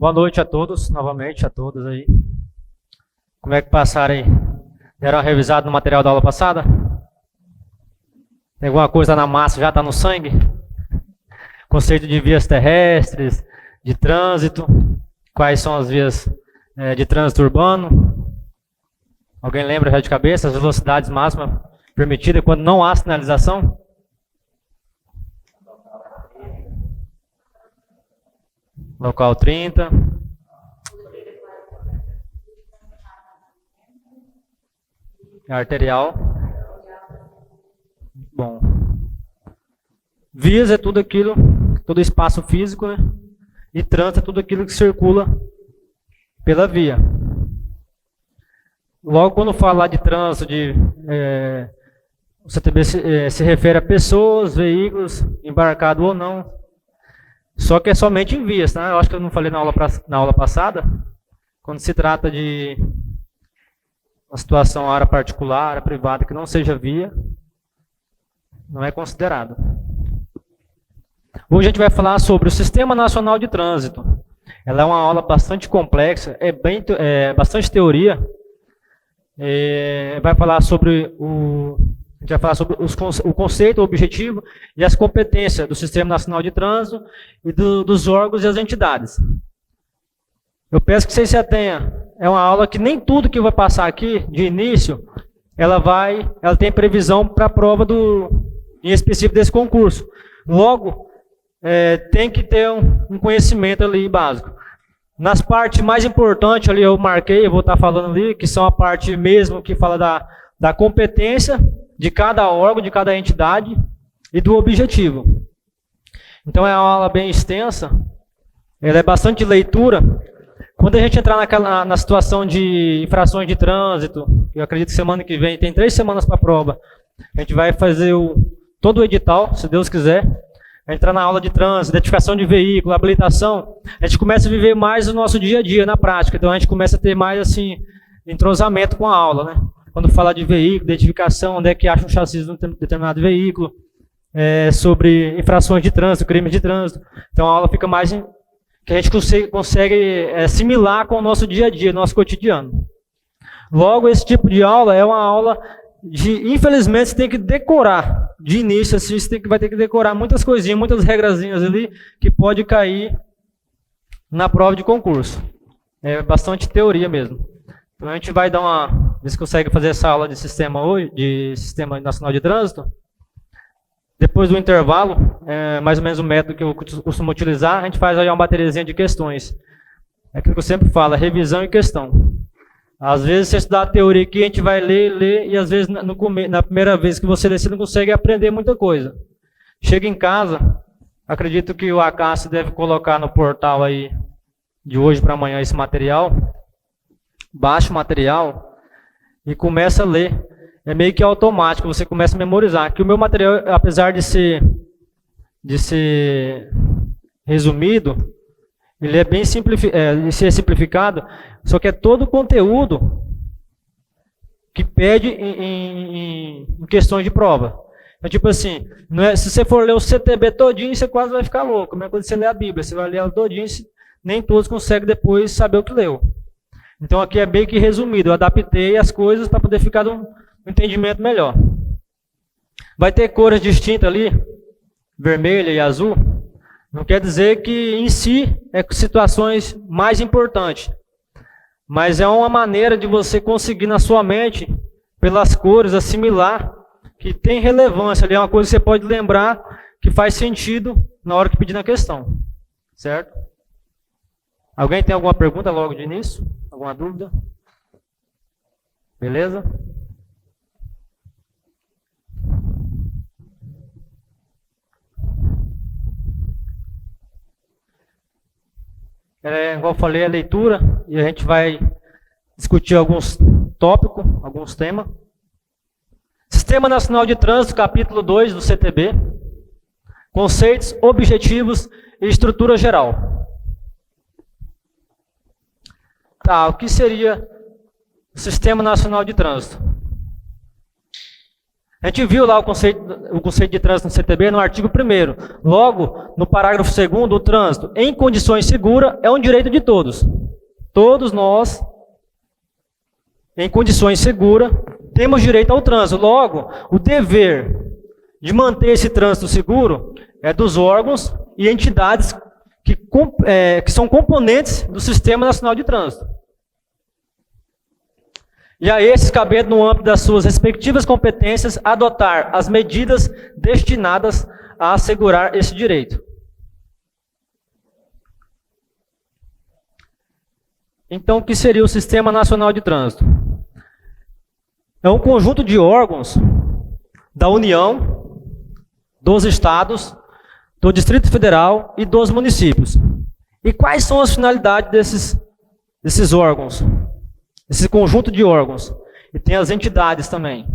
Boa noite a todos, novamente a todos aí. Como é que passaram aí? Deram uma revisada no material da aula passada? Tem alguma coisa na massa, já está no sangue? Conceito de vias terrestres, de trânsito, quais são as vias de trânsito urbano? Alguém lembra já de cabeça as velocidades máximas permitidas quando não há sinalização? Local 30. Arterial. Bom. Vias é tudo aquilo, todo espaço físico, né? E trânsito é tudo aquilo que circula pela via. Logo, quando falar de trânsito, o CTB se refere a pessoas, veículos, embarcado ou não. Só que é somente em vias, tá? Eu acho que eu não falei na aula passada. Quando se trata de uma situação área particular, área privada, que não seja via, não é considerado. Hoje a gente vai falar sobre o Sistema Nacional de Trânsito. Ela é uma aula bastante complexa, bastante teoria. Vai falar sobre a gente vai falar sobre o conceito, o objetivo e as competências do Sistema Nacional de Trânsito e dos órgãos e as entidades. Eu peço que vocês se atenham. É uma aula que nem tudo que vai passar aqui, de início, ela tem previsão para a prova em específico desse concurso. Logo, tem que ter um conhecimento ali básico. Nas partes mais importantes ali eu marquei, eu vou estar falando ali, que são a parte mesmo que fala da competência de cada órgão, de cada entidade e do objetivo. Então é uma aula bem extensa, ela é bastante leitura. Quando a gente entrar na situação de infrações de trânsito, eu acredito que semana que vem, tem 3 semanas para a prova, a gente vai fazer todo o edital, se Deus quiser, entrar na aula de trânsito, identificação de veículo, habilitação, a gente começa a viver mais o nosso dia a dia na prática, então a gente começa a ter mais assim, entrosamento com a aula, né? Quando fala de veículo, identificação, onde é que acha um chassi de um determinado veículo, sobre infrações de trânsito, crimes de trânsito. Então a aula fica mais que a gente consegue assimilar com o nosso dia a dia, nosso cotidiano. Logo, esse tipo de aula é uma aula infelizmente, você tem que decorar, de início, assim, você vai ter que decorar muitas coisinhas, muitas regrazinhas ali, que pode cair na prova de concurso. É bastante teoria mesmo. Então a gente vai ver se consegue fazer essa aula de sistema hoje, de Sistema Nacional de Trânsito. Depois do intervalo, mais ou menos o método que eu costumo utilizar, a gente faz aí uma bateriazinha de questões. É aquilo que eu sempre falo, revisão e questão. Às vezes, você estudar a teoria aqui, a gente vai ler, e às vezes, na primeira vez que você lê, você não consegue aprender muita coisa. Chega em casa, acredito que o Acácio deve colocar no portal aí, de hoje para amanhã, esse material. Baixa o material e começa a ler. É meio que automático, você começa a memorizar. Que o meu material, apesar de ser resumido, ele é bem simplificado, só que é todo o conteúdo que pede em questões de prova. Então, tipo assim, se você for ler o CTB todinho, você quase vai ficar louco. Como é quando você lê a Bíblia, você vai ler ela todinho, nem todos conseguem depois saber o que leu. Então aqui é bem que resumido, eu adaptei as coisas para poder ficar um entendimento melhor. Vai ter cores distintas ali, vermelha e azul. Não quer dizer que em si é situações mais importantes, mas é uma maneira de você conseguir na sua mente, pelas cores, assimilar que tem relevância ali, é uma coisa que você pode lembrar que faz sentido na hora que pedir na questão, certo? Alguém tem alguma pergunta logo de início? Alguma dúvida? Beleza? Igual eu falei, é leitura, e a gente vai discutir alguns tópicos, alguns temas. Sistema Nacional de Trânsito, capítulo 2 do CTB. Conceitos, objetivos e estrutura geral. Tá, o que seria o Sistema Nacional de Trânsito? A gente viu lá o conceito de trânsito no CTB no artigo 1º. Logo, no parágrafo 2º, o trânsito em condições seguras é um direito de todos. Todos nós, em condições seguras, temos direito ao trânsito. Logo, o dever de manter esse trânsito seguro é dos órgãos e entidades que são componentes do Sistema Nacional de Trânsito. E a esses cabendo, no âmbito das suas respectivas competências, adotar as medidas destinadas a assegurar esse direito. Então, o que seria o Sistema Nacional de Trânsito? É um conjunto de órgãos da União, dos estados, do Distrito Federal e dos municípios. E quais são as finalidades desses órgãos? Esse conjunto de órgãos. E tem as entidades também.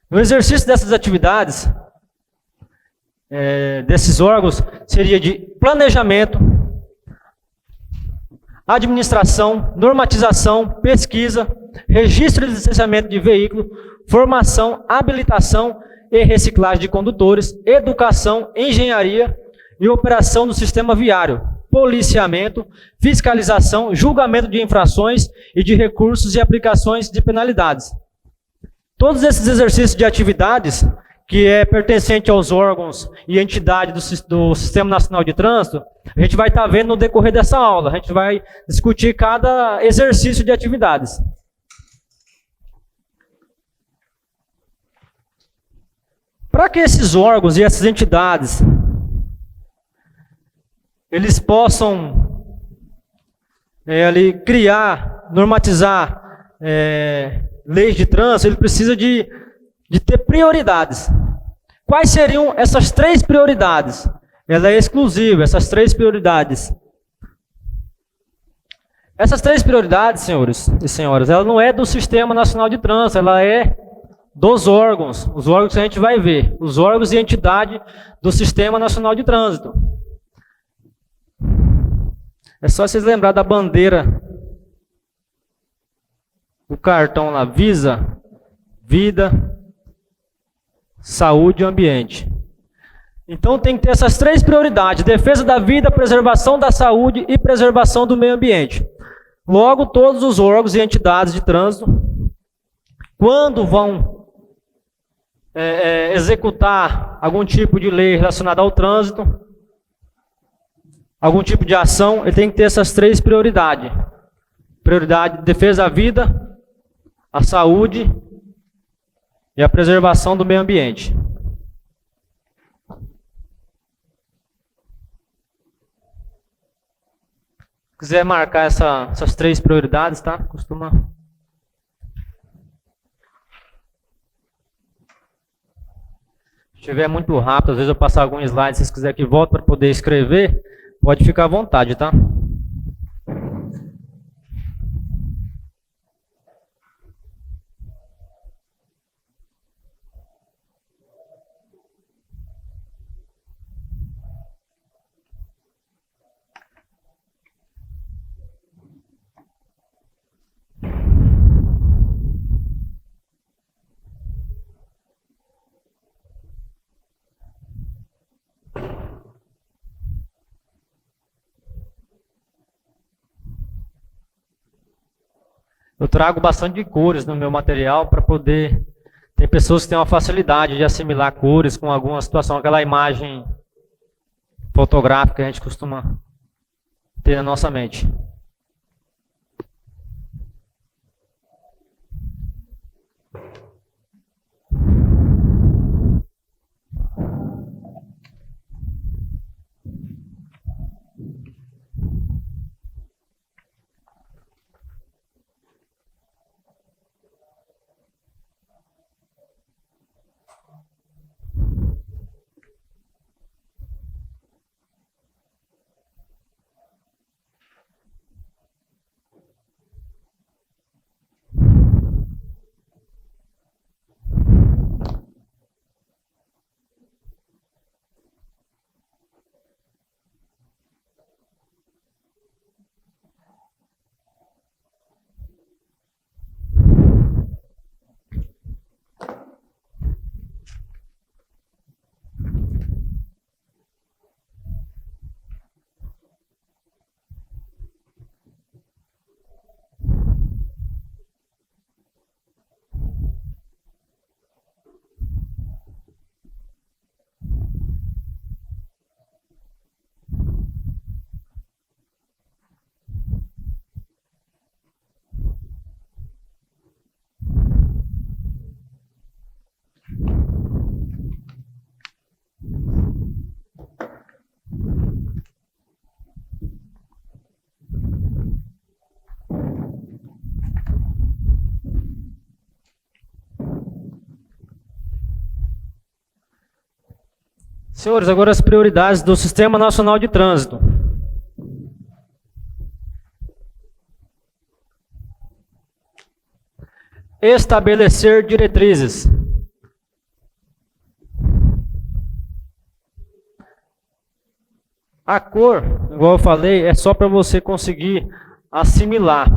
No exercício dessas atividades, desses órgãos, seria de planejamento, administração, normatização, pesquisa, registro e licenciamento de veículo, formação, habilitação e reciclagem de condutores, educação, engenharia e operação do sistema viário, policiamento, fiscalização, julgamento de infrações e de recursos e aplicações de penalidades. Todos esses exercícios de atividades, que é pertencente aos órgãos e entidades do Sistema Nacional de Trânsito, a gente vai estar vendo no decorrer dessa aula. A gente vai discutir cada exercício de atividades. Para que esses órgãos e essas entidades eles possam ali criar, normatizar leis de trânsito, ele precisa de ter prioridades. Quais seriam essas 3 prioridades? Ela é exclusiva, essas 3 prioridades. Essas 3 prioridades, senhores e senhoras, ela não é do Sistema Nacional de Trânsito, ela é dos órgãos, os órgãos que a gente vai ver, os órgãos e entidade do Sistema Nacional de Trânsito. É só vocês lembrar da bandeira, o cartão lá, Visa, Vida, Saúde e Ambiente. Então tem que ter essas 3 prioridades: defesa da vida, preservação da saúde e preservação do meio ambiente. Logo, todos os órgãos e entidades de trânsito, quando vão executar algum tipo de lei relacionada ao trânsito, algum tipo de ação, ele tem que ter essas 3 prioridades. Prioridade: defesa da vida, a saúde e a preservação do meio ambiente. Se quiser marcar essas 3 prioridades, tá? Costuma. Se estiver muito rápido, às vezes eu passar algum slide, se vocês quiserem que volte para poder escrever, pode ficar à vontade, tá? Eu trago bastante cores no meu material para poder... Tem pessoas que têm uma facilidade de assimilar cores com alguma situação, aquela imagem fotográfica que a gente costuma ter na nossa mente. Senhores, agora as prioridades do Sistema Nacional de Trânsito. Estabelecer diretrizes. A cor, igual eu falei, é só para você conseguir assimilar.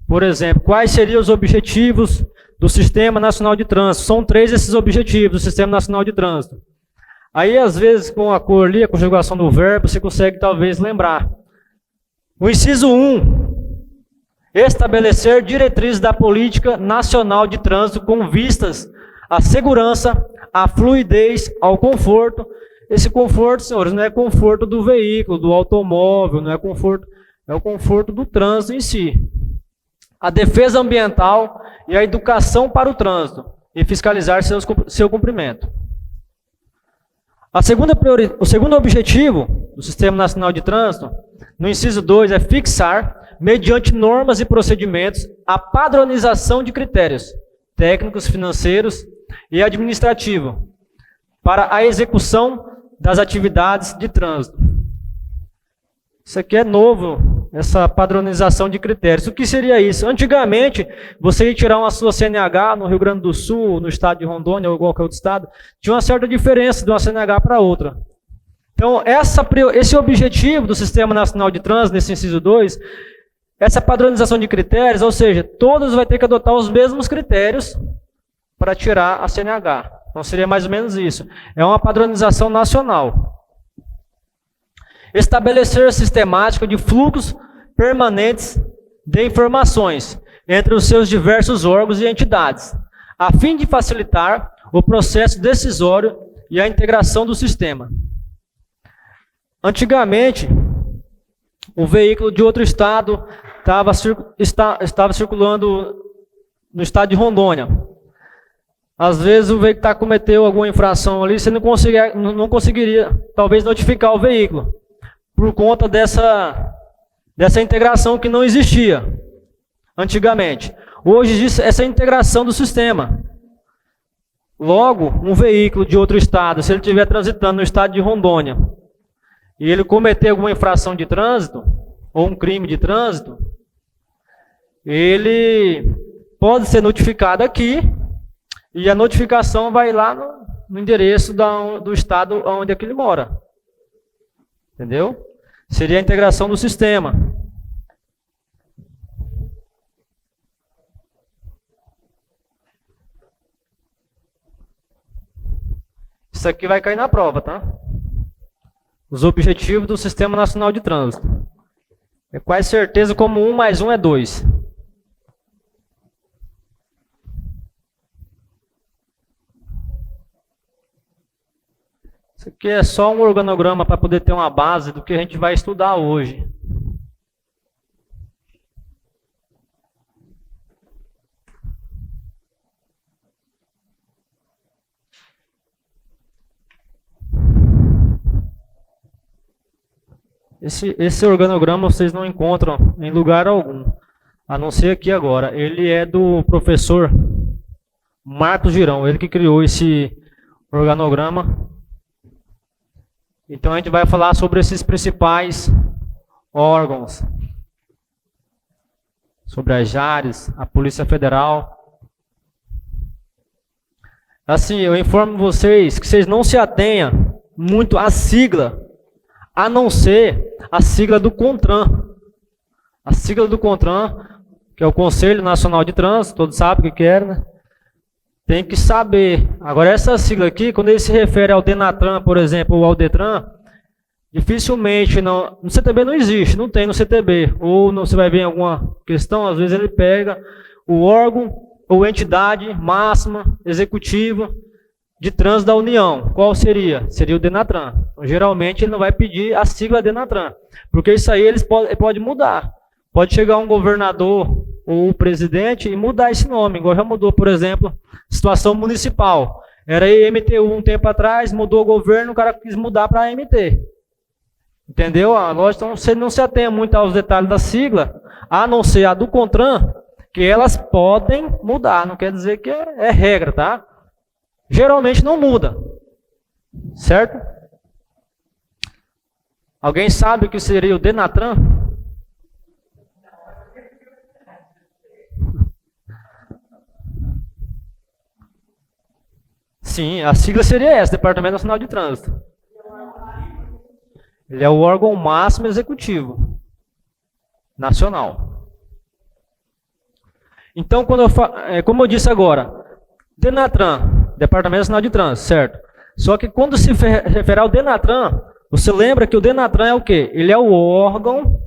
Por exemplo, quais seriam os objetivos do Sistema Nacional de Trânsito? São 3 esses objetivos do Sistema Nacional de Trânsito. Aí, às vezes, com a cor ali, a conjugação do verbo, você consegue talvez lembrar. O inciso 1. Estabelecer diretrizes da política nacional de trânsito com vistas à segurança, à fluidez, ao conforto. Esse conforto, senhores, não é conforto do veículo, do automóvel, não é conforto, é o conforto do trânsito em si. A defesa ambiental e a educação para o trânsito e fiscalizar seu cumprimento. O segundo objetivo do Sistema Nacional de Trânsito, no inciso 2, é fixar, mediante normas e procedimentos, a padronização de critérios técnicos, financeiros e administrativos para a execução das atividades de trânsito. Isso aqui é novo, essa padronização de critérios. O que seria isso? Antigamente, você ia tirar uma sua CNH no Rio Grande do Sul, no estado de Rondônia ou qualquer outro estado, tinha uma certa diferença de uma CNH para outra. Então, esse objetivo do Sistema Nacional de Trânsito, nesse inciso 2, essa padronização de critérios, ou seja, todos vão ter que adotar os mesmos critérios para tirar a CNH. Então, seria mais ou menos isso. É uma padronização nacional. Estabelecer sistemática de fluxos permanentes de informações entre os seus diversos órgãos e entidades, a fim de facilitar o processo decisório e a integração do sistema. Antigamente, o veículo de outro estado estava circulando no estado de Rondônia. Às vezes o veículo cometeu alguma infração ali, você não conseguiria talvez notificar o veículo, por conta dessa integração que não existia antigamente. Hoje existe essa integração do sistema. Logo, um veículo de outro estado, se ele estiver transitando no estado de Rondônia, e ele cometer alguma infração de trânsito, ou um crime de trânsito, ele pode ser notificado aqui, e a notificação vai lá no endereço do estado onde é que ele mora. Entendeu? Seria a integração do sistema. Isso aqui vai cair na prova, tá? Os objetivos do Sistema Nacional de Trânsito. É quase certeza como 1 mais 1 é 2. Isso aqui é só um organograma para poder ter uma base do que a gente vai estudar hoje. Esse organograma vocês não encontram em lugar algum, a não ser aqui agora. Ele é do professor Marcos Girão, ele que criou esse organograma. Então a gente vai falar sobre esses principais órgãos, sobre as JARES, a Polícia Federal. Assim, eu informo vocês que vocês não se atenham muito à sigla, a não ser a sigla do CONTRAN. A sigla do CONTRAN, que é o Conselho Nacional de Trânsito, todos sabem o que é, né? Tem que saber. Agora, essa sigla aqui, quando ele se refere ao DENATRAN, por exemplo, ou ao DETRAN, dificilmente, no CTB não existe, não tem no CTB. Ou você vai ver em alguma questão, às vezes ele pega o órgão ou entidade máxima executiva de trânsito da União. Qual seria? Seria o DENATRAN. Então, geralmente ele não vai pedir a sigla DENATRAN, porque isso aí ele pode mudar. Pode chegar um governador ou o presidente e mudar esse nome, igual já mudou, por exemplo, situação municipal. Era IMTU um tempo atrás, mudou o governo, o cara quis mudar para AMT. Entendeu? A lógica, então você não se atenha muito aos detalhes da sigla, a não ser a do CONTRAN, que elas podem mudar, não quer dizer que é regra, tá? Geralmente não muda, certo? Alguém sabe o que seria o Denatran? Sim, a sigla seria essa, Departamento Nacional de Trânsito. Ele é o órgão máximo executivo nacional. Então, como eu disse agora, Denatran, Departamento Nacional de Trânsito, certo? Só que quando se refere ao Denatran, você lembra que o Denatran é o quê? Ele é o órgão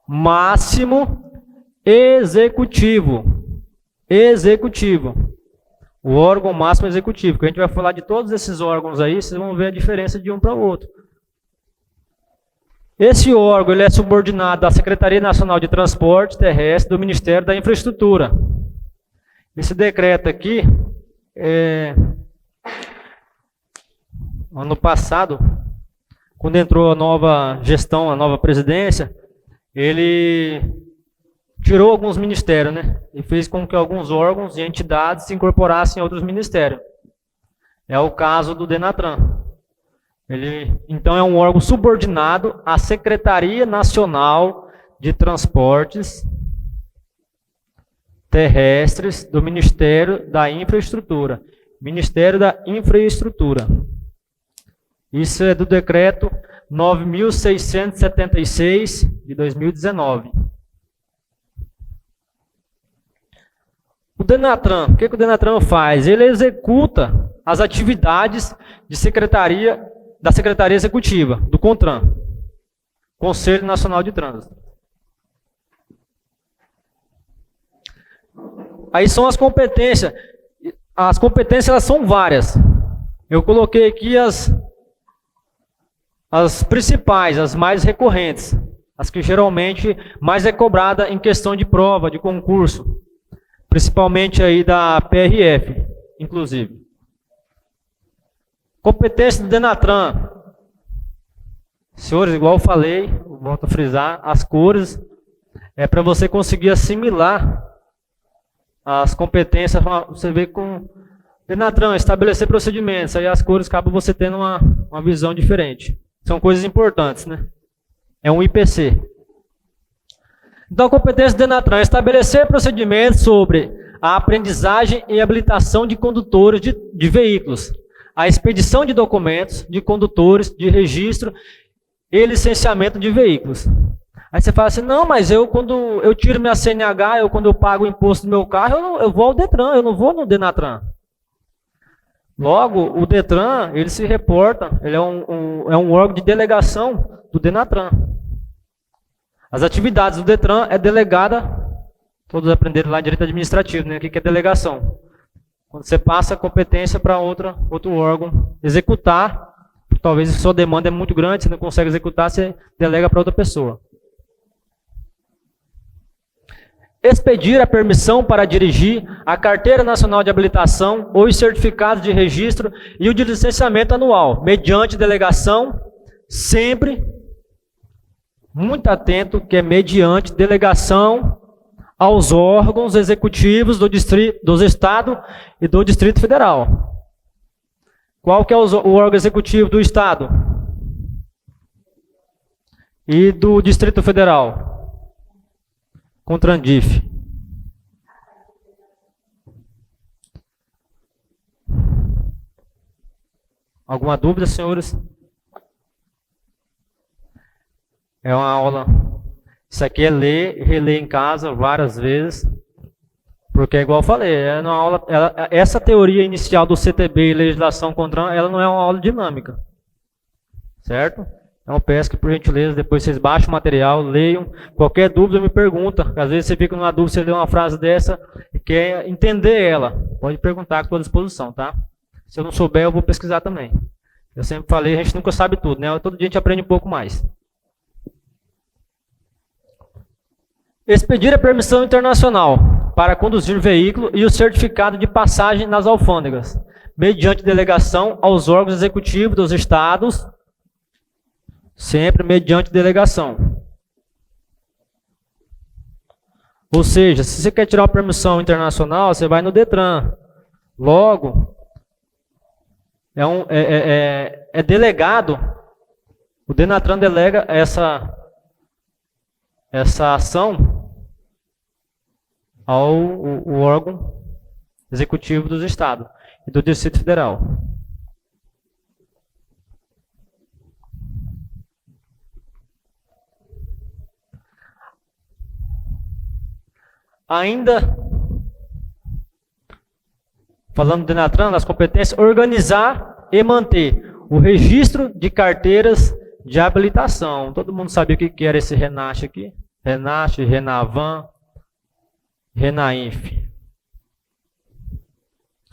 máximo executivo. O órgão máximo executivo. Que a gente vai falar de todos esses órgãos aí, vocês vão ver a diferença de um para o outro. Esse órgão ele é subordinado à Secretaria Nacional de Transporte Terrestre do Ministério da Infraestrutura. Esse decreto aqui, ano passado, quando entrou a nova gestão, a nova presidência, ele tirou alguns ministérios, né? E fez com que alguns órgãos e entidades se incorporassem a outros ministérios. É o caso do Denatran. Ele, então, é um órgão subordinado à Secretaria Nacional de Transportes Terrestres do Ministério da Infraestrutura. Ministério da Infraestrutura. Isso é do decreto 9.676 de 2019. O Denatran, o que o Denatran faz? Ele executa as atividades da Secretaria Executiva, do CONTRAN, Conselho Nacional de Trânsito. Aí são as competências. As competências elas são várias. Eu coloquei aqui as principais, as mais recorrentes, as que geralmente mais é cobrada em questão de prova, de concurso. Principalmente aí da PRF, inclusive. Competência do Denatran. Senhores, igual eu falei, volto a frisar, as cores é para você conseguir assimilar as competências. Você vê com Denatran, estabelecer procedimentos, aí as cores acabam você tendo uma visão diferente. São coisas importantes, né? É um IPC. Então, a competência do Denatran é estabelecer procedimentos sobre a aprendizagem e habilitação de condutores de veículos, a expedição de documentos de condutores, de registro e licenciamento de veículos. Aí você fala assim, não, mas quando eu tiro minha CNH, quando eu pago o imposto do meu carro, eu vou ao Detran, eu não vou no Denatran. Logo, o Detran, ele se reporta, ele é um órgão de delegação do Denatran. As atividades do Detran é delegada, todos aprenderam lá em direito administrativo, né? O que é delegação? Quando você passa a competência para outro órgão executar, talvez a sua demanda é muito grande, você não consegue executar, você delega para outra pessoa. Expedir a permissão para dirigir, a carteira nacional de habilitação ou os certificados de registro e o de licenciamento anual, mediante delegação, sempre muito atento, que é mediante delegação aos órgãos executivos dos Estados e do Distrito Federal. Qual que é o órgão executivo do Estado? E do Distrito Federal? CONTRANDIF. Alguma dúvida, senhores? É uma aula. Isso aqui é ler e reler em casa várias vezes. Porque, igual eu falei, é uma aula, essa teoria inicial do CTB e legislação CONTRAN, ela não é uma aula dinâmica. Certo? Então, peço que, por gentileza, depois vocês baixem o material, leiam. Qualquer dúvida, me pergunta. Às vezes você fica numa dúvida, você lê uma frase dessa e quer entender ela. Pode perguntar, que estou à disposição, tá? Se eu não souber, eu vou pesquisar também. Eu sempre falei, a gente nunca sabe tudo, né? Todo dia a gente aprende um pouco mais. Expedir a permissão internacional para conduzir veículo e o certificado de passagem nas alfândegas, mediante delegação aos órgãos executivos dos estados, sempre mediante delegação. Ou seja, se você quer tirar uma permissão internacional, você vai no Detran. Logo, é delegado, o Denatran delega essa ação ao o órgão executivo dos estados e do Distrito Federal. Ainda, falando do Denatran, as competências, organizar e manter o registro de carteiras de habilitação. Todo mundo sabia o que era esse RENASH aqui? RENASH, RENAVAN, RENAINF.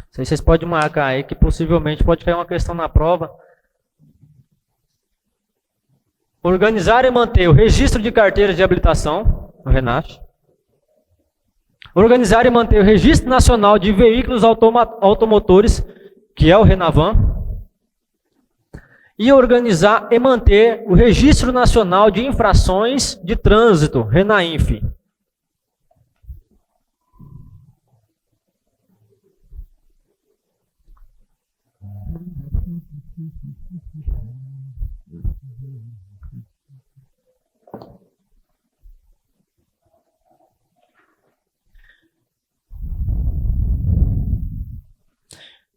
Isso aí vocês podem marcar aí, que possivelmente pode cair uma questão na prova. Organizar e manter o registro de carteiras de habilitação, o RENASH. Organizar e manter o Registro Nacional de Veículos Automotores, que é o RENAVAN. E organizar e manter o Registro Nacional de Infrações de Trânsito, RENAINF.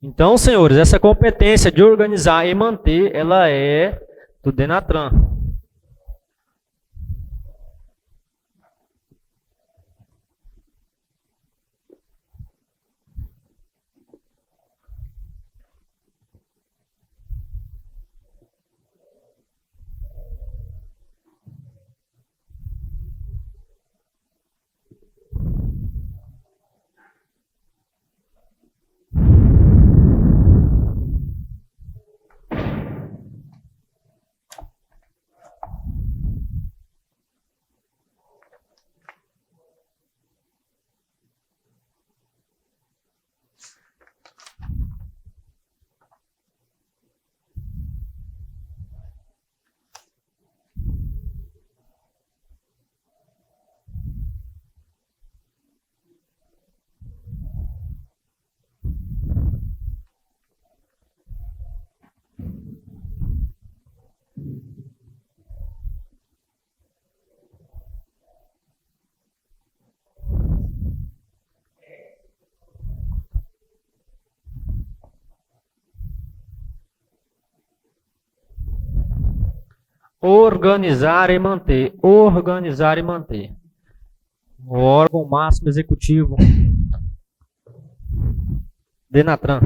Então, senhores, essa competência de organizar e manter, ela é do Denatran. Organizar e manter. Organizar e manter. O órgão máximo executivo. Denatran.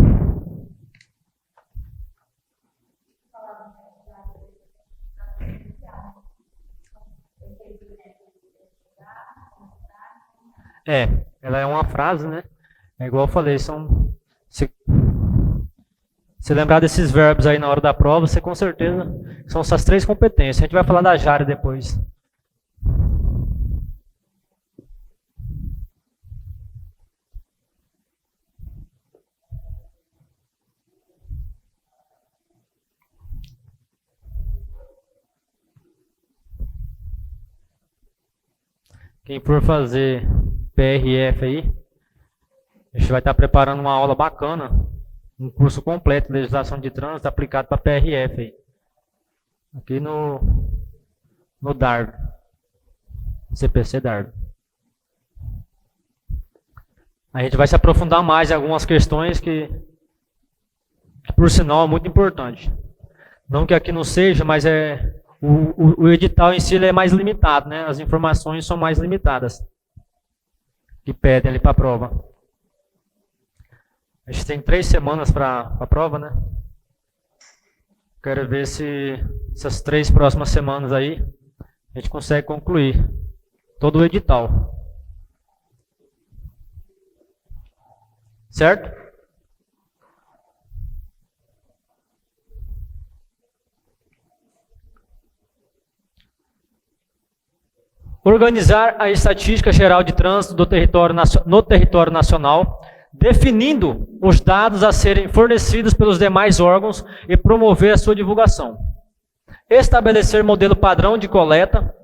Ela é uma frase, né? É igual eu falei, são... Se lembrar desses verbos aí na hora da prova, você com certeza são essas três competências. A gente vai falar da Jara depois. Quem for fazer PRF aí, a gente vai estar preparando uma aula bacana. Um curso completo de legislação de trânsito aplicado para PRF aí. Aqui no Dardo. CPC Dardo. A gente vai se aprofundar mais em algumas questões que por sinal, é muito importante. Não que aqui não seja, mas o edital em si ele é mais limitado, né? As informações são mais limitadas que pedem ali para a prova. A gente tem 3 semanas para a prova, né? Quero ver se essas 3 próximas semanas aí a gente consegue concluir todo o edital. Certo? Organizar a estatística geral de trânsito no território nacional, definindo os dados a serem fornecidos pelos demais órgãos e promover a sua divulgação. Estabelecer modelo padrão de coleta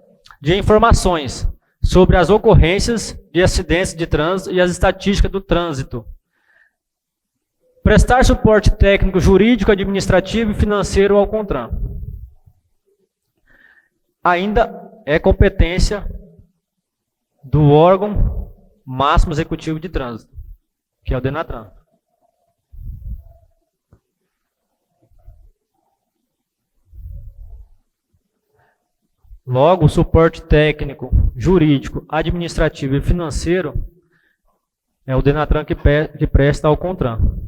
de informações sobre as ocorrências de acidentes de trânsito e as estatísticas do trânsito. Prestar suporte técnico, jurídico, administrativo e financeiro ao CONTRAN. Ainda é competência do órgão máximo executivo de trânsito, que é o DENATRAN. Logo, o suporte técnico, jurídico, administrativo e financeiro é o DENATRAN que presta ao CONTRAN.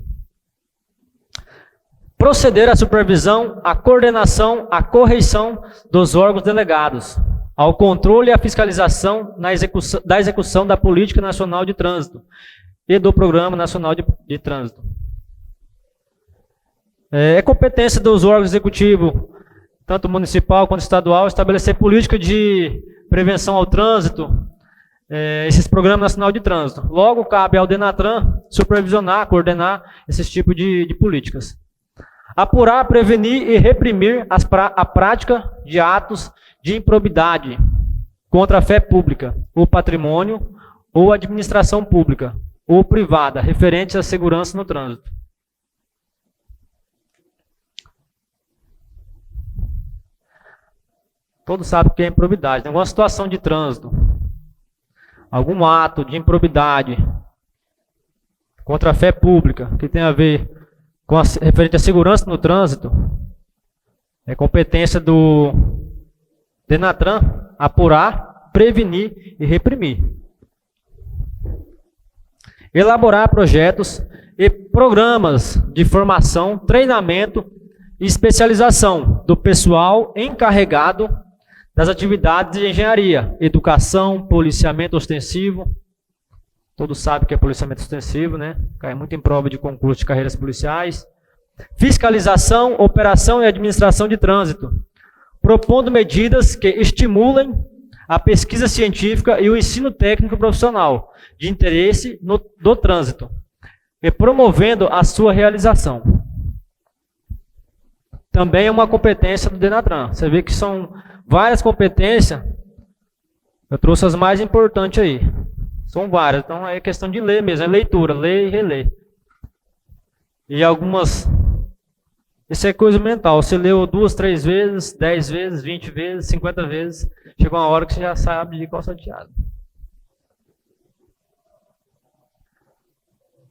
Proceder à supervisão, à coordenação, à correção dos órgãos delegados, ao controle e à fiscalização da execução da Política Nacional de Trânsito e do Programa Nacional de Trânsito. É competência dos órgãos executivos, tanto municipal quanto estadual, estabelecer política de prevenção ao trânsito, esses Programas Nacional de Trânsito. Logo, cabe ao DENATRAN supervisionar, coordenar esses tipos de políticas. Apurar, prevenir e reprimir a prática de atos de improbidade contra a fé pública, o patrimônio ou administração pública ou privada, referentes à segurança no trânsito. Todos sabem o que é improbidade. Alguma situação de trânsito, algum ato de improbidade contra a fé pública, que tem a ver com referente à segurança no trânsito, é competência do DENATRAN apurar, prevenir e reprimir. Elaborar projetos e programas de formação, treinamento e especialização do pessoal encarregado das atividades de engenharia, educação, policiamento ostensivo. Todos sabem que é policiamento ostensivo, né? Cai muito em prova de concurso de carreiras policiais. Fiscalização, operação e administração de trânsito, propondo medidas que estimulem a pesquisa científica e o ensino técnico profissional de interesse do trânsito e promovendo a sua realização. Também é uma competência do DENATRAN. Você vê que são várias competências. Eu trouxe as mais importantes aí. São várias, então é questão de ler mesmo, é leitura, ler e reler. E algumas, isso é coisa mental, você leu 2, 3 vezes, 10 vezes, 20 vezes, 50 vezes, chega uma hora que você já sabe de qual salteado.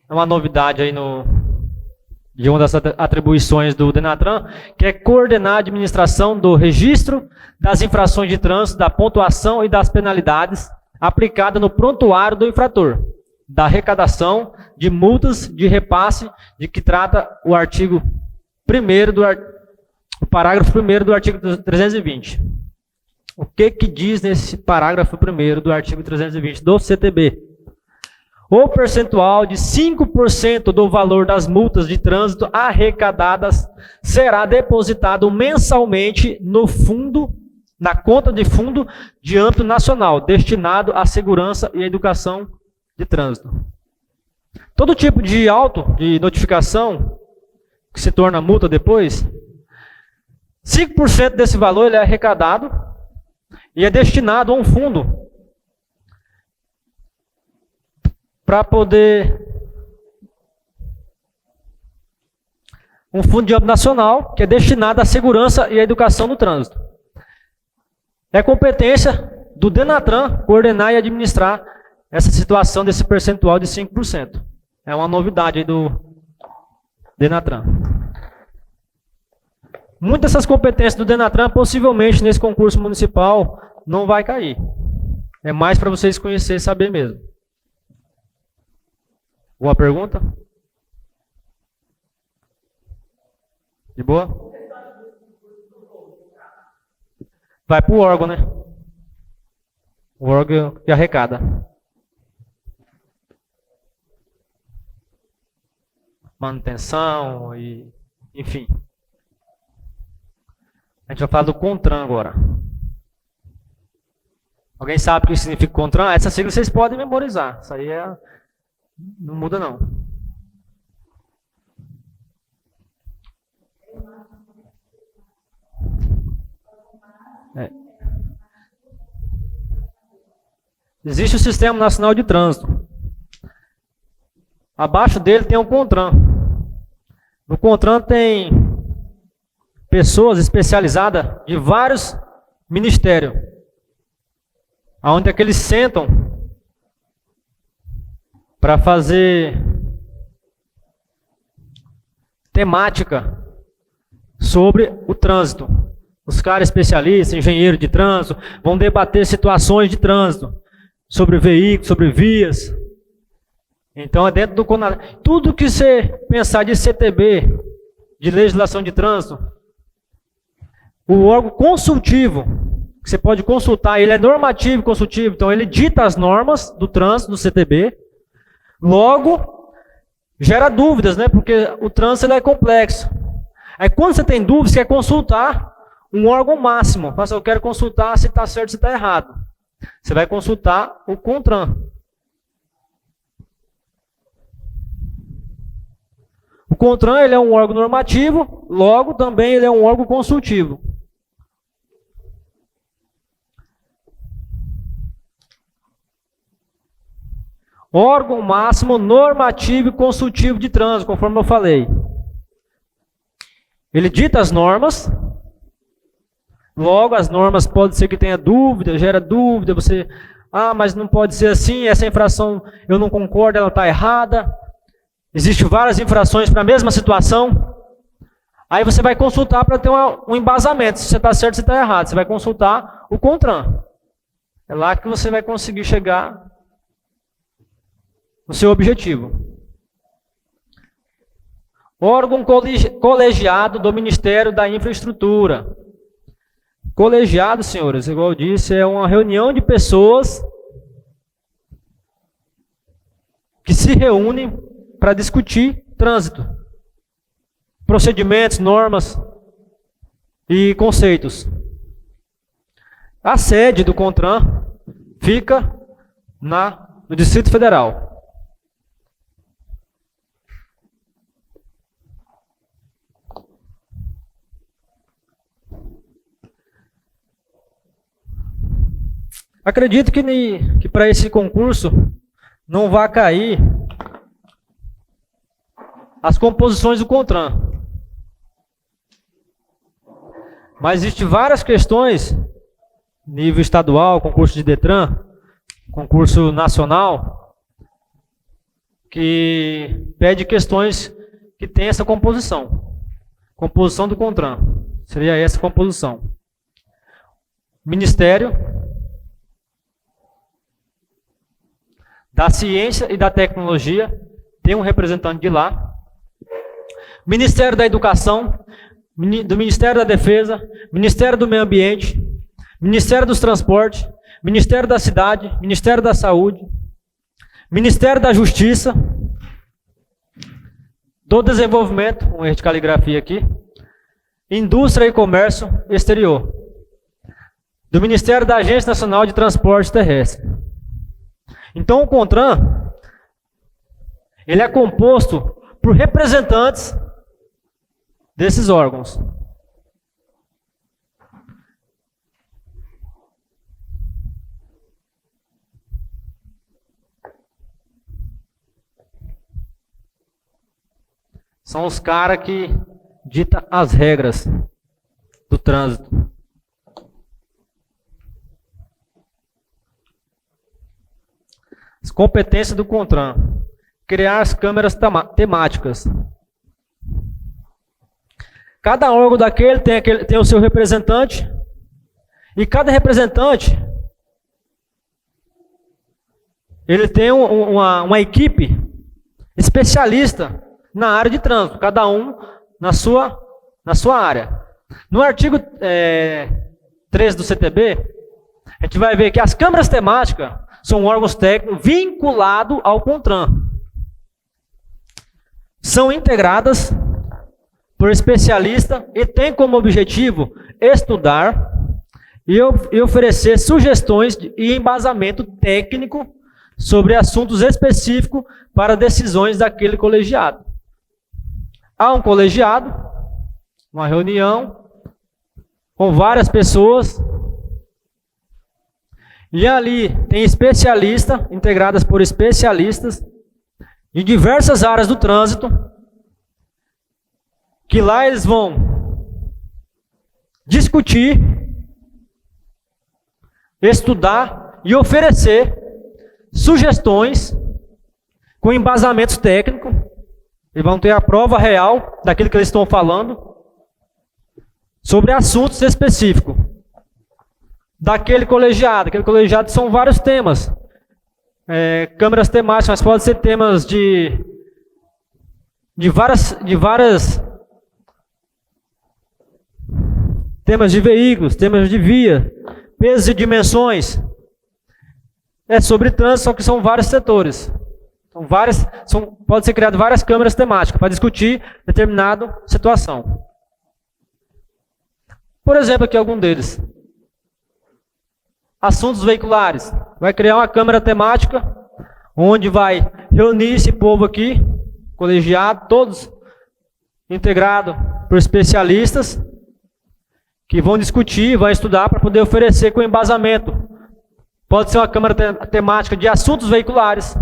É uma novidade aí de uma das atribuições do DENATRAN, que é coordenar a administração do registro das infrações de trânsito, da pontuação e das penalidades, aplicada no prontuário do infrator, da arrecadação de multas de repasse, de que trata o artigo 1º o parágrafo 1º do artigo 320. O que diz nesse parágrafo 1º do artigo 320 do CTB? O percentual de 5% do valor das multas de trânsito arrecadadas será depositado mensalmente no fundo, na conta de fundo de âmbito nacional, destinado à segurança e à educação de trânsito. Todo tipo de auto, de notificação, que se torna multa depois, 5% desse valor ele é arrecadado e é destinado a um fundo para poder... Um fundo de âmbito nacional que é destinado à segurança e à educação no trânsito. É competência do DENATRAN coordenar e administrar essa situação desse percentual de 5%. É uma novidade aí do DENATRAN. Muitas dessas competências do DENATRAN, possivelmente nesse concurso municipal, não vai cair. É mais para vocês conhecerem e saber mesmo. Alguma pergunta? De boa? Vai para o órgão, né? O órgão que arrecada. Manutenção e... enfim. A gente vai falar do CONTRAN agora. Alguém sabe o que significa CONTRAN? Essa sigla vocês podem memorizar. Isso aí não muda não. Existe o Sistema Nacional de Trânsito. Abaixo dele tem o CONTRAN. No CONTRAN tem pessoas especializadas de vários ministérios, onde é que eles sentam para fazer temática sobre o trânsito. Os caras especialistas, engenheiros de trânsito, vão debater situações de trânsito, sobre veículos, sobre vias. Então é dentro do CONATRAN. Tudo que você pensar de CTB, de legislação de trânsito, o órgão consultivo, que você pode consultar, ele é normativo e consultivo, então ele dita as normas do trânsito, do CTB, logo, gera dúvidas, né? Porque o trânsito ele é complexo. Aí quando você tem dúvidas, você quer consultar um órgão máximo. Mas eu quero consultar se está certo ou se está errado. Você vai consultar o CONTRAN. O CONTRAN ele é um órgão normativo, logo também ele é um órgão consultivo. Órgão máximo normativo e consultivo de trânsito, conforme eu falei. Ele dita as normas, logo as normas pode ser que tenha dúvida, gera dúvida, você, mas não pode ser assim, essa infração eu não concordo, ela está errada. Existem várias infrações para a mesma situação. Aí você vai consultar para ter um embasamento, se você está certo ou se está errado. Você vai consultar o CONTRAN. É lá que você vai conseguir chegar no seu objetivo. Órgão colegiado do Ministério da Infraestrutura. Colegiado, senhores, igual eu disse, é uma reunião de pessoas que se reúnem para discutir trânsito, procedimentos, normas e conceitos. A sede do CONTRAN fica no Distrito Federal. Acredito que para esse concurso não vai cair as composições do CONTRAN. Mas existem várias questões, nível estadual, concurso de DETRAN, concurso nacional, que pede questões que tem essa composição. Composição do CONTRAN. Seria essa composição. Ministério da Ciência e da Tecnologia, tem um representante de lá. Ministério da Educação, do Ministério da Defesa, Ministério do Meio Ambiente, Ministério dos Transportes, Ministério da Cidade, Ministério da Saúde, Ministério da Justiça, do Desenvolvimento, um erro de caligrafia aqui, Indústria e Comércio Exterior, do Ministério da Agência Nacional de Transporte Terrestre. Então o CONTRAN, ele é composto por representantes desses órgãos. São os caras que ditam as regras do trânsito. As competências do CONTRAN. Criar as câmeras temáticas. Cada órgão daquele tem o seu representante. E cada representante, ele tem uma equipe especialista na área de trânsito. Cada um na sua área. No artigo 3 do CTB, a gente vai ver que as câmeras temáticas são órgãos técnicos vinculados ao CONTRAN. São integradas por especialistas e têm como objetivo estudar e oferecer sugestões e embasamento técnico sobre assuntos específicos para decisões daquele colegiado. Há um colegiado, uma reunião com várias pessoas, e ali tem especialistas, integradas por especialistas, em diversas áreas do trânsito, que lá eles vão discutir, estudar e oferecer sugestões com embasamento técnico. Eles vão ter a prova real daquilo que eles estão falando sobre assuntos específicos daquele colegiado. Aquele colegiado são vários temas, câmeras temáticas, mas podem ser temas de várias temas de veículos, temas de via, pesos e dimensões. É sobre trânsito, só que são vários setores. Pode ser criado várias câmeras temáticas para discutir determinada situação. Por exemplo, aqui algum deles. Assuntos veiculares. Vai criar uma câmera temática, onde vai reunir esse povo aqui, colegiado, todos integrados por especialistas, que vão discutir, vão estudar para poder oferecer com embasamento. Pode ser uma câmara temática de assuntos veiculares,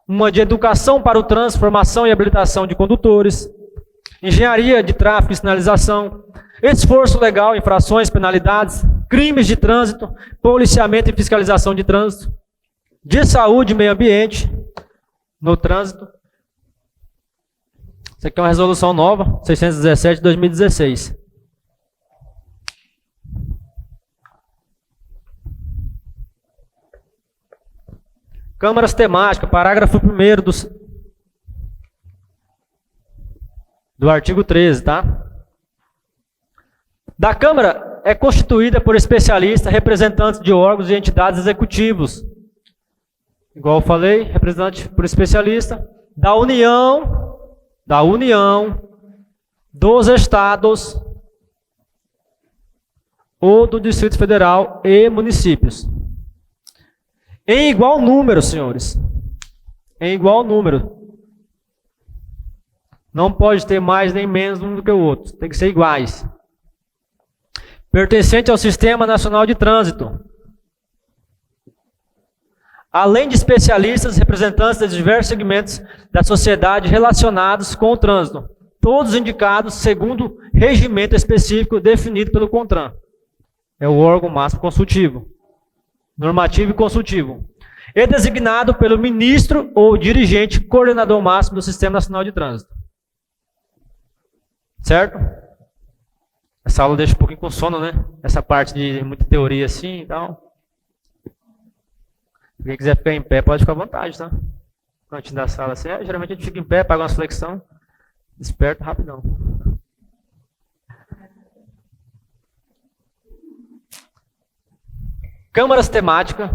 uma de educação para o trânsito, formação e habilitação de condutores, engenharia de tráfego e sinalização, esforço legal, infrações, penalidades, crimes de trânsito, policiamento e fiscalização de trânsito, de saúde e meio ambiente no trânsito. Isso aqui é uma resolução nova, 617 de 2016. Câmaras temáticas, parágrafo 1º do artigo 13, tá? Da Câmara é constituída por especialistas, representantes de órgãos e entidades executivos. Igual eu falei, representante por especialista da União, dos Estados ou do Distrito Federal e municípios. Em igual número, senhores. Em igual número. Não pode ter mais nem menos um do que o outro. Tem que ser iguais. Pertencente ao Sistema Nacional de Trânsito. Além de especialistas, representantes de diversos segmentos da sociedade relacionados com o trânsito. Todos indicados segundo regimento específico definido pelo CONTRAN. É o órgão máximo consultivo. Normativo e consultivo. E designado pelo ministro ou dirigente coordenador máximo do Sistema Nacional de Trânsito. Certo? Essa aula deixa um pouquinho com sono, né? Essa parte de muita teoria assim e tal. Quem quiser ficar em pé pode ficar à vontade, tá? Antes da sala assim, geralmente a gente fica em pé, paga uma flexão, desperta rapidão. Câmaras temáticas.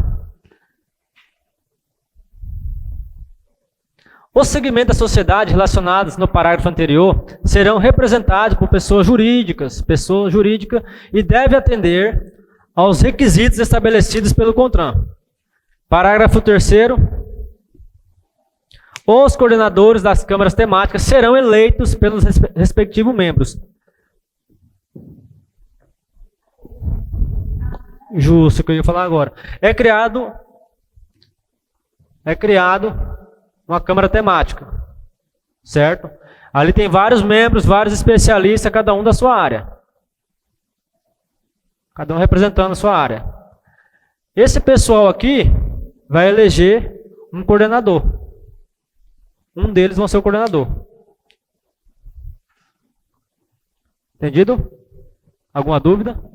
Os segmentos da sociedade relacionados no parágrafo anterior serão representados por pessoa jurídica, e deve atender aos requisitos estabelecidos pelo CONTRAN. Parágrafo 3º. Os coordenadores das câmaras temáticas serão eleitos pelos respectivos membros. Justo, o que eu ia falar agora. É criado uma câmara temática, certo? Ali tem vários membros, vários especialistas, cada um da sua área. Cada um representando a sua área. Esse pessoal aqui vai eleger um coordenador. Um deles vai ser o coordenador. Entendido? Alguma dúvida?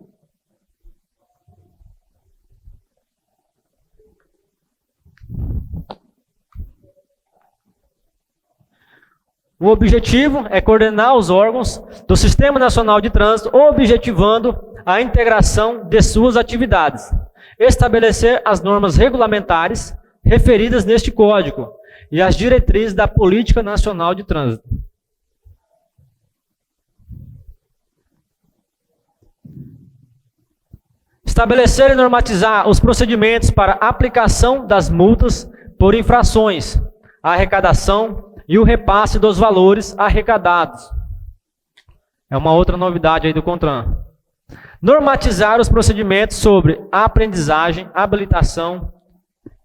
O objetivo é coordenar os órgãos do Sistema Nacional de Trânsito, objetivando a integração de suas atividades, estabelecer as normas regulamentares referidas neste Código e as diretrizes da Política Nacional de Trânsito. Estabelecer e normatizar os procedimentos para aplicação das multas por infrações, a arrecadação e o repasse dos valores arrecadados. É uma outra novidade aí do CONTRAN. Normatizar os procedimentos sobre aprendizagem, habilitação,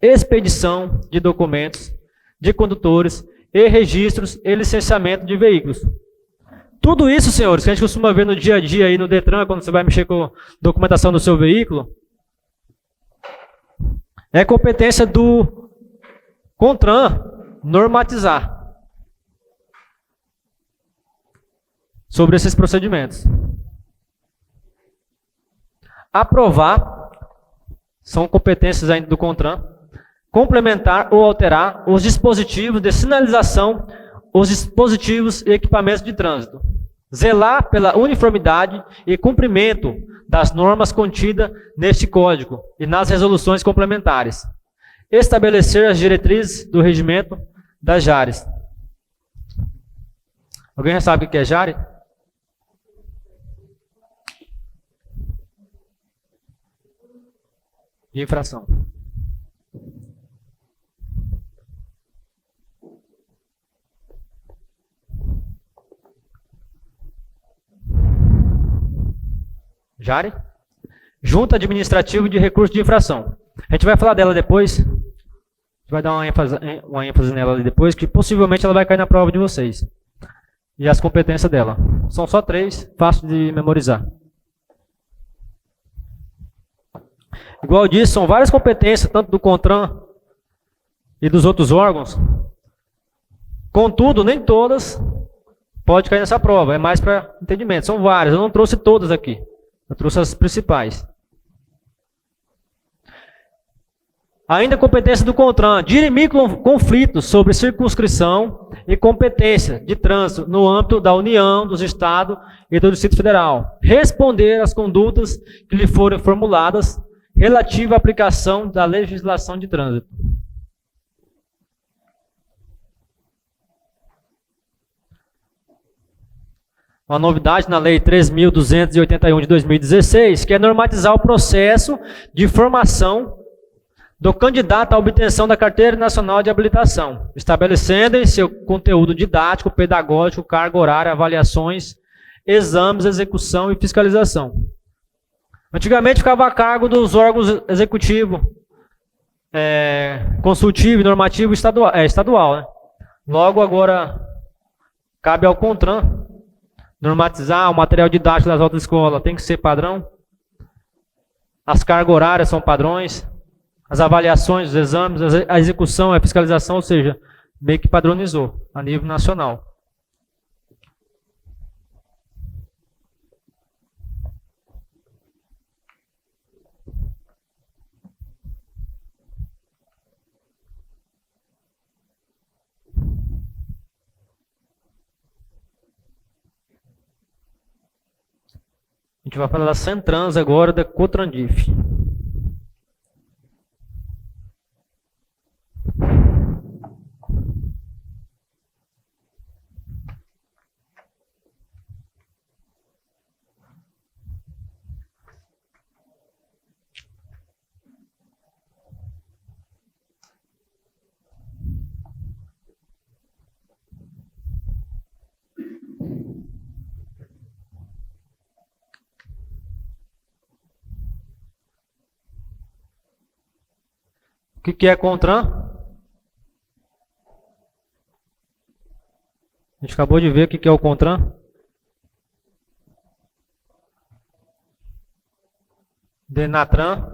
expedição de documentos de condutores e registros e licenciamento de veículos. Tudo isso, senhores, que a gente costuma ver no dia a dia aí no Detran, quando você vai mexer com a documentação do seu veículo, é competência do CONTRAN normatizar sobre esses procedimentos. Aprovar são competências ainda do CONTRAN. Complementar ou alterar os dispositivos de sinalização, os dispositivos e equipamentos de trânsito. Zelar pela uniformidade e cumprimento das normas contidas neste código e nas resoluções complementares. Estabelecer as diretrizes do regimento das JARES. Alguém já sabe o que é JARE? De infração. JARE? Junta Administrativa de Recursos de Infração. A gente vai falar dela depois. A gente vai dar uma ênfase nela ali depois, que possivelmente ela vai cair na prova de vocês. E as competências dela. São só 3, fácil de memorizar. Igual eu disse, são várias competências, tanto do CONTRAN e dos outros órgãos. Contudo, nem todas podem cair nessa prova. É mais para entendimento. São várias. Eu não trouxe todas aqui. Eu trouxe as principais. Ainda a competência do CONTRAN. Dirimir conflitos sobre circunscrição e competência de trânsito no âmbito da União, dos Estados e do Distrito Federal. Responder às condutas que lhe forem formuladas relativa à aplicação da legislação de trânsito. Uma novidade na Lei 3.281 de 2016, que é normatizar o processo de formação do candidato à obtenção da Carteira Nacional de Habilitação, estabelecendo em seu conteúdo didático, pedagógico, carga horária, avaliações, exames, execução e fiscalização. Antigamente ficava a cargo dos órgãos executivo, consultivo e normativo estadual. Né? Logo agora cabe ao CONTRAN normatizar o material didático das autoescolas, tem que ser padrão. As cargas horárias são padrões. As avaliações, os exames, a execução, a fiscalização, ou seja, meio que padronizou a nível nacional. A gente vai falar da Centrans agora, da Cotrandif. O que é CONTRAN? A gente acabou de ver o que é o CONTRAN. DENATRAN.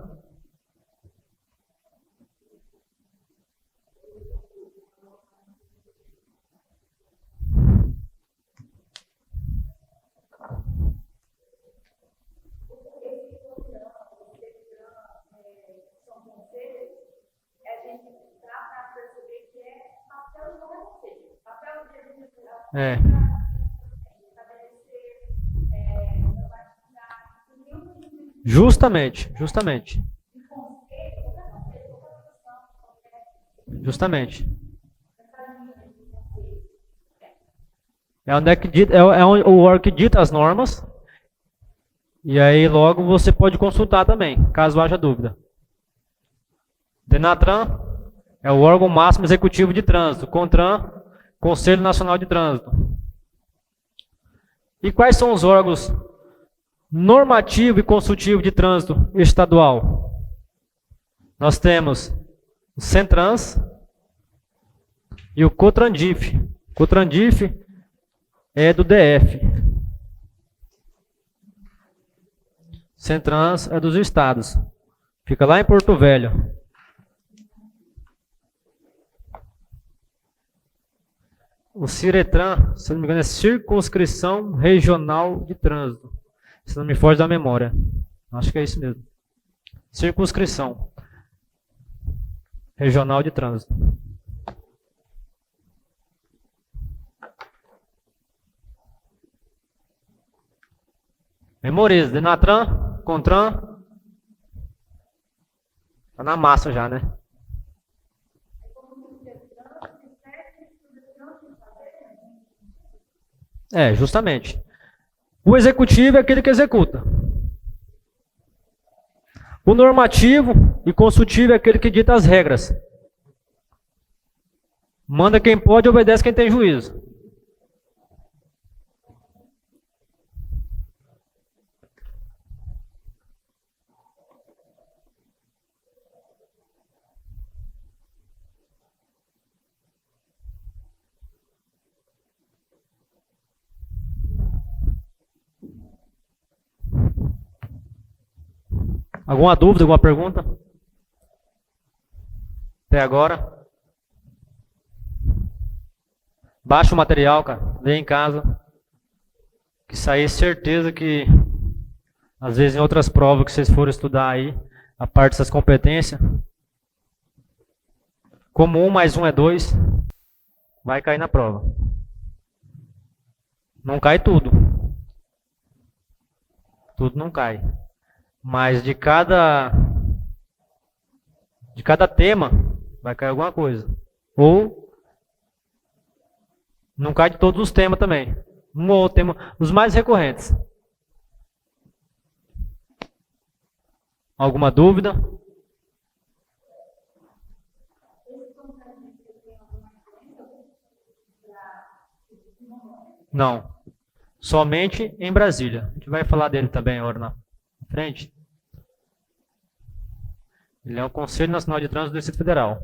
Justamente. É o órgão que dita as normas. E aí logo você pode consultar também, caso haja dúvida. DENATRAN é o órgão máximo executivo de trânsito. CONTRAN, Conselho Nacional de Trânsito. E quais são os órgãos normativo e consultivo de trânsito estadual? Nós temos o CENTRANS e o COTRANDIF. COTRANDIF é do DF. Centrans é dos estados. Fica lá em Porto Velho. O Ciretran, se não me engano, é Circunscrição Regional de Trânsito. Se não me foge da memória. Acho que é isso mesmo. Circunscrição Regional de Trânsito. Memoriza. Denatran, Contran. Tá na massa já, né? É, justamente. O executivo é aquele que executa. O normativo e consultivo é aquele que dita as regras. Manda quem pode, obedece quem tem juízo. Alguma dúvida, alguma pergunta? Até agora? Baixa o material, cara. Vem em casa. Que isso aí é certeza que, às vezes, em outras provas que vocês forem estudar aí, a parte dessas competências, como 1 mais 1 é 2, vai cair na prova. Não cai tudo. Tudo não cai. Mas de cada tema vai cair alguma coisa. Ou não cai de todos os temas também. Um ou outro tema, os mais recorrentes. Alguma dúvida? Não. Somente em Brasília. A gente vai falar dele também agora na frente. Ele é o Conselho Nacional de Trânsito do Distrito Federal.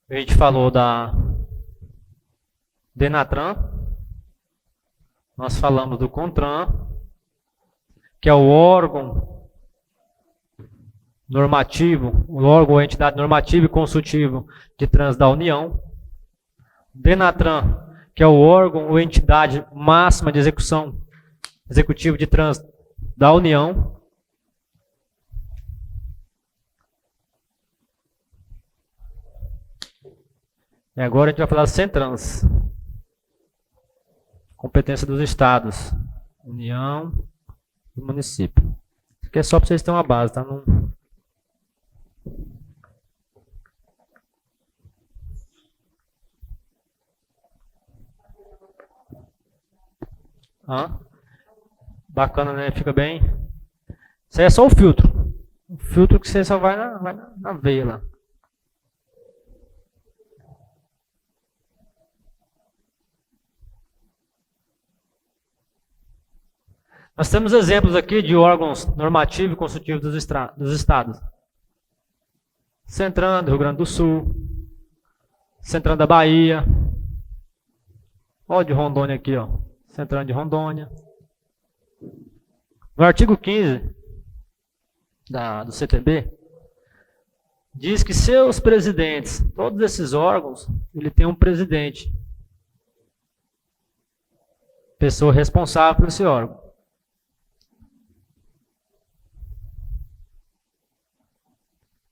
A gente falou da Denatran. Nós falamos do Contran, que é o órgão normativo, o órgão ou entidade normativa e consultivo de trânsito da União. Denatran, que é o órgão ou entidade máxima de execução executivo de trânsito da União. E agora a gente vai falar das Centrans. Competência dos estados, União e município. Isso aqui é só para vocês terem uma base, tá? Não... Bacana, né? Fica bem. Isso aí é só o filtro. O filtro que você só vai na veia lá. Nós temos exemplos aqui de órgãos normativos e consultivos dos estados. Centran do Rio Grande do Sul. Centran da Bahia. Olha o de Rondônia aqui, ó. Centran de Rondônia. No artigo 15 do CTB, diz que seus presidentes, todos esses órgãos, ele tem um presidente. Pessoa responsável por esse órgão.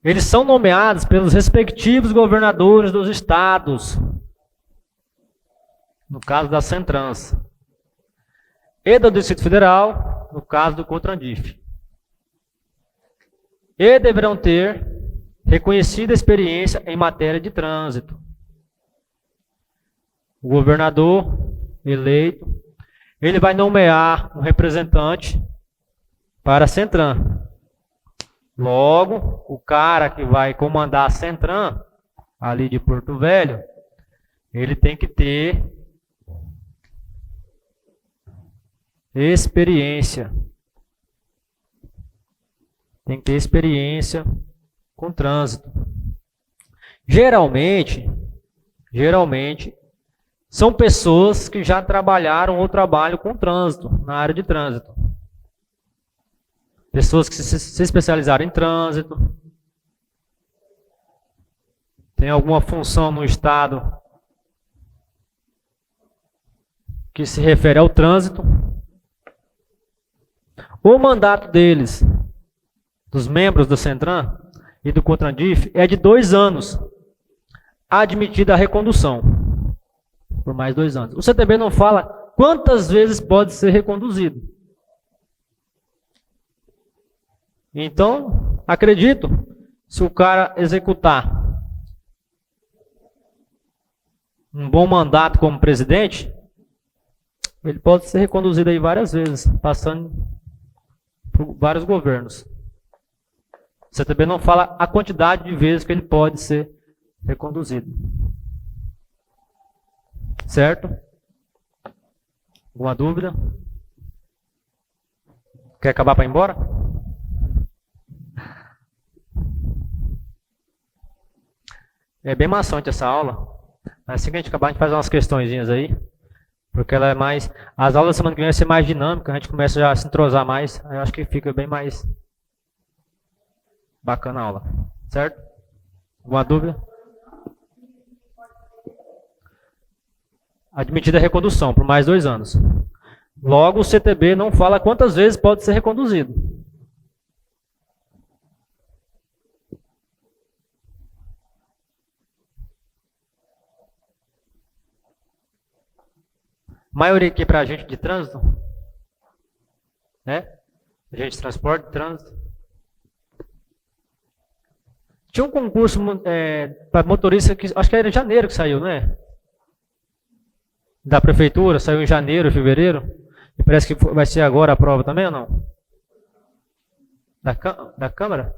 Eles são nomeados pelos respectivos governadores dos estados. No caso da Centrans. E do Distrito Federal, no caso do Contrandif. E deverão ter reconhecida experiência em matéria de trânsito. O governador eleito, ele vai nomear um representante para a Centran. Logo, o cara que vai comandar a Centran, ali de Porto Velho, ele tem que ter experiência. Tem que ter experiência com trânsito. Geralmente, são pessoas que já trabalharam ou trabalham com trânsito, na área de trânsito. Pessoas que se especializaram em trânsito, tem alguma função no Estado que se refere ao trânsito. O mandato deles, dos membros do Centran e do Contrandif, é de 2 anos, admitida a recondução, por mais 2 anos. O CTB não fala quantas vezes pode ser reconduzido. Então, acredito, se o cara executar um bom mandato como presidente, ele pode ser reconduzido aí várias vezes, passando por vários governos. O CTB não fala a quantidade de vezes que ele pode ser reconduzido. Certo? Alguma dúvida? Quer acabar para ir embora? É bem maçante essa aula. Assim que a gente acabar, a gente faz umas questõezinhas aí. Porque ela é mais... As aulas da semana que vem vai ser mais dinâmica, a gente começa já a se entrosar mais. Aí eu acho que fica bem mais bacana a aula. Certo? Alguma dúvida? Admitida a recondução por mais 2 anos. Logo, o CTB não fala quantas vezes pode ser reconduzido. Maioria aqui para agente de trânsito, né? Agente de transporte, de trânsito. Tinha um concurso para motorista, que acho que era em janeiro que saiu, né? Da prefeitura, saiu em janeiro, fevereiro. E parece que vai ser agora a prova também ou não? Da Câmara?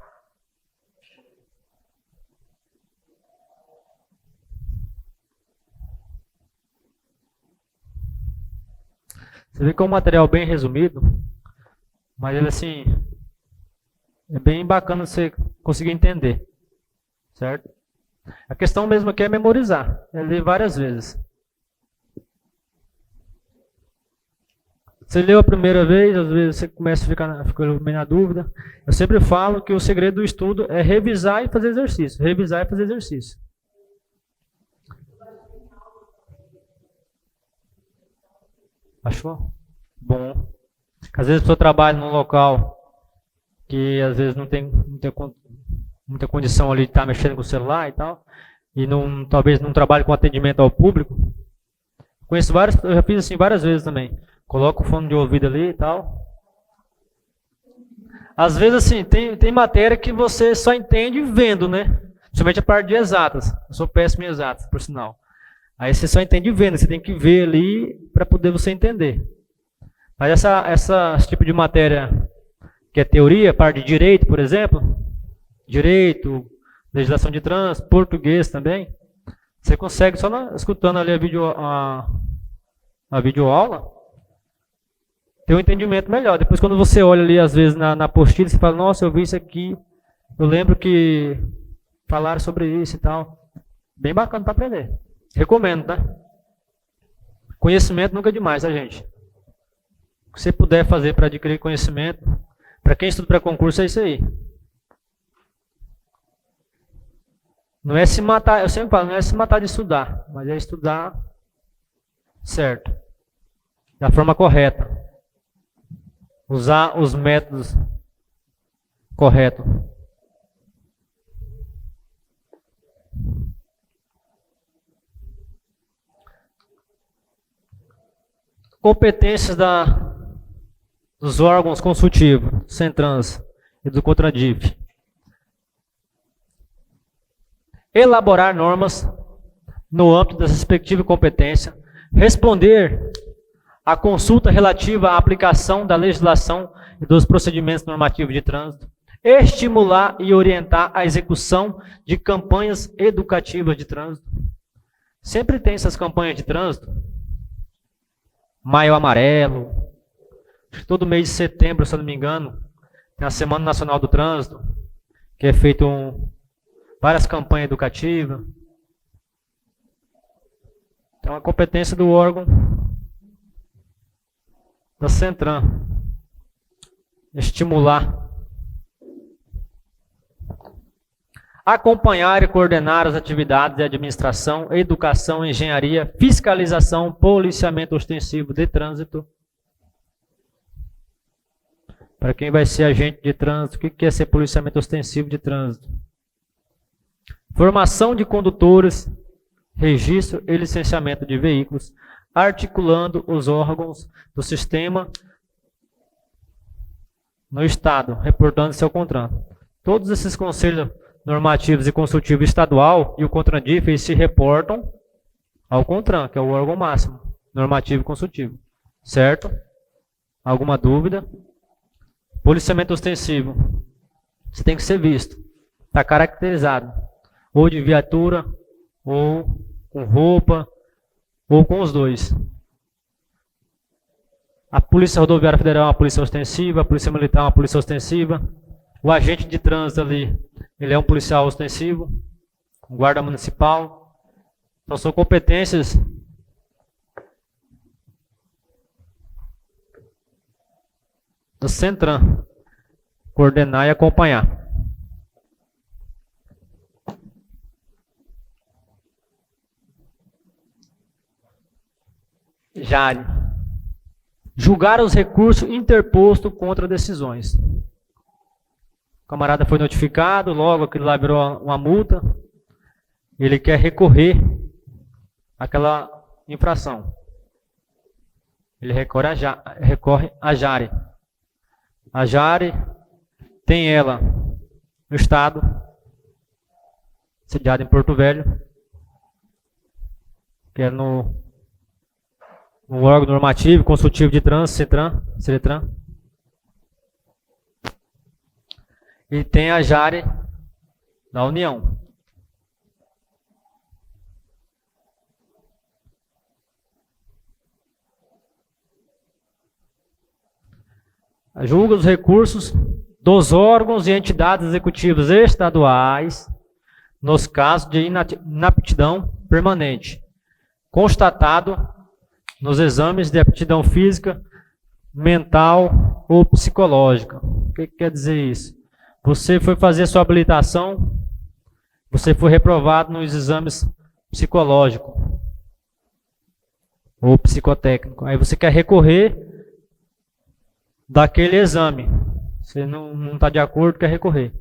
Você vê que é um material bem resumido, mas ele assim, é bem bacana você conseguir entender, certo? A questão mesmo aqui é memorizar, é ler várias vezes. Você leu a primeira vez, às vezes você começa a ficar meio na dúvida. Eu sempre falo que o segredo do estudo é revisar e fazer exercício, revisar e fazer exercício. Achou? Bom. Às vezes a pessoa trabalha num local que às vezes não tem muita condição ali de estar mexendo com o celular e tal, e talvez não trabalhe com atendimento ao público. Conheço vários, eu já fiz assim várias vezes também. Coloca o fone de ouvido ali e tal. Às vezes assim, tem matéria que você só entende vendo, né? Principalmente a parte de exatas. Eu sou péssimo em exatas, por sinal. Aí você só entende vendo, você tem que ver ali para poder você entender. Mas esse tipo de matéria que é teoria, parte de direito, por exemplo, direito, legislação de trânsito, português também, você consegue só escutando ali a videoaula, ter um entendimento melhor. Depois quando você olha ali, às vezes, na apostila, você fala, nossa, eu vi isso aqui, eu lembro que falaram sobre isso e tal. Bem bacana para aprender. Recomendo, tá? Conhecimento nunca é demais, tá, gente? O que você puder fazer para adquirir conhecimento, para quem estuda para concurso, é isso aí. Não é se matar, eu sempre falo, não é se matar de estudar, mas é estudar certo, da forma correta. Usar os métodos corretos. Competências dos órgãos consultivos, Centrans e do Contrandif. Elaborar normas no âmbito da respectiva competência, responder à consulta relativa à aplicação da legislação e dos procedimentos normativos de trânsito, estimular e orientar a execução de campanhas educativas de trânsito. Sempre tem essas campanhas de trânsito, Maio Amarelo, todo mês de setembro, se eu não me engano, tem a Semana Nacional do Trânsito, que é feito várias campanhas educativas. Então, a competência do órgão da CENTRAN. Estimular. Acompanhar e coordenar as atividades de administração, educação, engenharia, fiscalização, policiamento ostensivo de trânsito. Para quem vai ser agente de trânsito, o que é ser policiamento ostensivo de trânsito? Formação de condutores, registro e licenciamento de veículos, articulando os órgãos do sistema no Estado, reportando-se ao CONTRAN. Todos esses conselhos normativos e consultivo estadual e o CONTRANDIF, eles se reportam ao CONTRAN, que é o órgão máximo, normativo e consultivo. Certo? Alguma dúvida? Policiamento ostensivo. Você tem que ser visto. Está caracterizado. Ou de viatura, ou com roupa, ou com os dois. A Polícia Rodoviária Federal é uma polícia ostensiva, a Polícia Militar é uma polícia ostensiva. O agente de trânsito ali, ele é um policial ostensivo, um guarda municipal. Então são competências do CENTRAN, coordenar e acompanhar. JARE. Julgar os recursos interpostos contra decisões. O camarada foi notificado, logo aquilo lá virou uma multa. Ele quer recorrer àquela infração. Ele recorre à JARE. A JARE tem ela no Estado, sediada em Porto Velho, que é no órgão normativo, consultivo de trânsito, CETRAN. E tem a JARE da União. Julga os recursos dos órgãos e entidades executivas estaduais nos casos de inaptidão permanente, constatado nos exames de aptidão física, mental ou psicológica. O que quer dizer isso? Você foi fazer sua habilitação, você foi reprovado nos exames psicológico ou psicotécnico. Aí você quer recorrer daquele exame. Você não está de acordo, quer recorrer.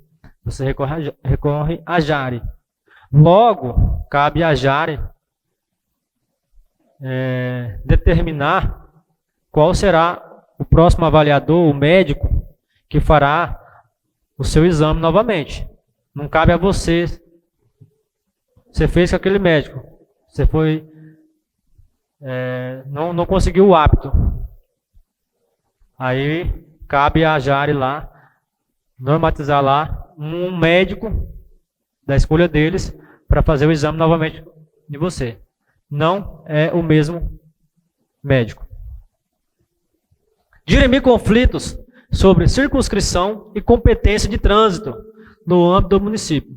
Você recorre à JARE. Logo, cabe à JARE determinar qual será o próximo avaliador, o médico, que fará o seu exame novamente. Não cabe a você. Você fez com aquele médico. Você foi... não conseguiu o apto. Aí, cabe à JARE lá, normatizar lá, um médico da escolha deles, para fazer o exame novamente de você. Não é o mesmo médico. Dirimir conflitos sobre circunscrição e competência de trânsito no âmbito do município.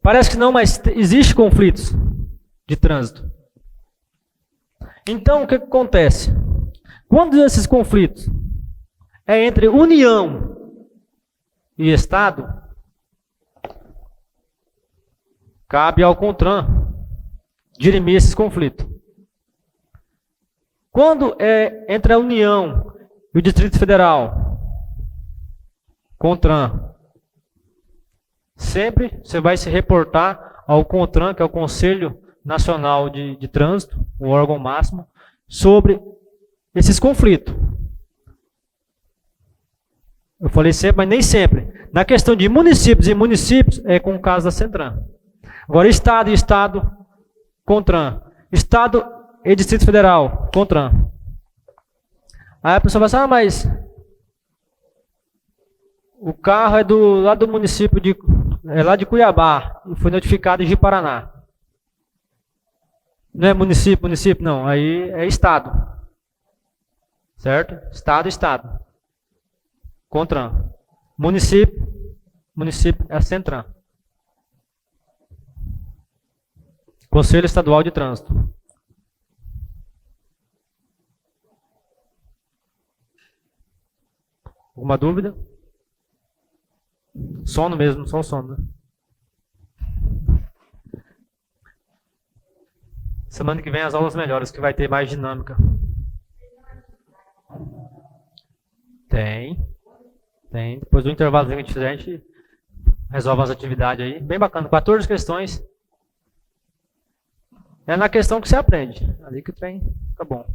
Parece que não, mas existe conflitos de trânsito. Então, o que acontece? Quando esses conflitos é entre União e Estado, cabe ao CONTRAN dirimir esses conflitos. Quando é entre a União e o Distrito Federal, CONTRAN, sempre você vai se reportar ao CONTRAN, que é o Conselho Nacional de Trânsito, o órgão máximo, sobre esses conflitos. Eu falei sempre, mas nem sempre. Na questão de municípios e municípios, é com o caso da CENTRAN. Agora, Estado e Estado, CONTRAN. Estado e Distrito Federal, CONTRAN. Aí a pessoa vai assim, mas o carro é lá do município, lá de Cuiabá, e foi notificado em Ji-Paraná. Não é município, não. Aí é Estado. Certo? Estado e Estado. CONTRAN. Município é a CENTRAN. Conselho Estadual de Trânsito. Alguma dúvida? Sono mesmo, só o sono. Né? Semana que vem as aulas melhores, que vai ter mais dinâmica. Tem. Tem. Depois do intervalo que a gente fizer, a gente resolve as atividades aí. Bem bacana. 14 questões. É na questão que você aprende. Ali que o trem fica bom.